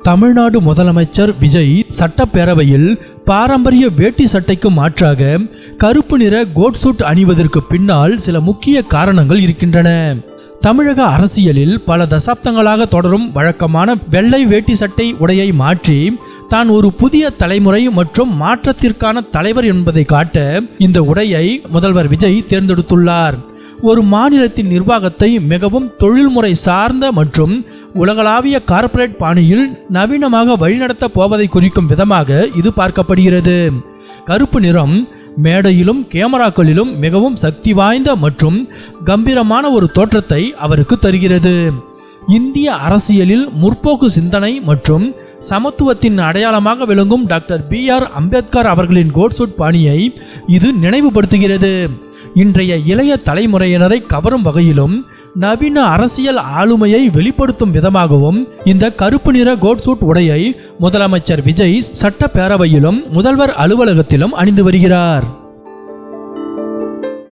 தமிழ்நாடு முதலமைச்சர் விஜய் சட்டப்பேரவையில் பாரம்பரிய வேட்டி சட்டைக்கு மாற்றாக கருப்பு நிற கோட் சூட் அணிவதற்கு பின்னால் சில முக்கிய காரணங்கள் இருக்கின்றன. தமிழக அரசியலில் பல தசாப்தங்களாக தொடரும் வழக்கமான வெள்ளை வேட்டி சட்டை உடையை மாற்றி தான் ஒரு புதிய தலைமுறை மற்றும் மாற்றத்திற்கான தலைவர் என்பதை காட்ட இந்த உடையை முதல்வர் விஜய் தேர்ந்தெடுத்துள்ளார். ஒரு மாநிலத்தின் நிர்வாகத்தை மிகவும் தொழில்முறை சார்ந்த மற்றும் உலகளாவிய கார்ப்பரேட் பாணியில் நவீனமாக வழிநடத்த போவதை குறிக்கும் விதமாக இது பார்க்கப்படுகிறது. கருப்பு நிறம் மேடையிலும் கேமராக்களிலும் மிகவும் சக்தி வாய்ந்த மற்றும் கம்பீரமான ஒரு தோற்றத்தை அவருக்கு தருகிறது. இந்திய அரசியலில் முற்போக்கு சிந்தனை மற்றும் சமத்துவத்தின் அடையாளமாக விளங்கும் டாக்டர் B.R. அம்பேத்கர் அவர்களின் கோட்சூட் பாணியை இது நினைவுபடுத்துகிறது. இன்றைய இளைய தலைமுறையினரை கவரும் வகையிலும் நவீன அரசியல் ஆளுமையை வெளிப்படுத்தும் விதமாகவும் இந்த கருப்பு நிற கோட்சூட் உடையை முதலமைச்சர் விஜய் சட்டப்பேரவையிலும் முதல்வர் அலுவலகத்திலும் அணிந்து வருகிறார்.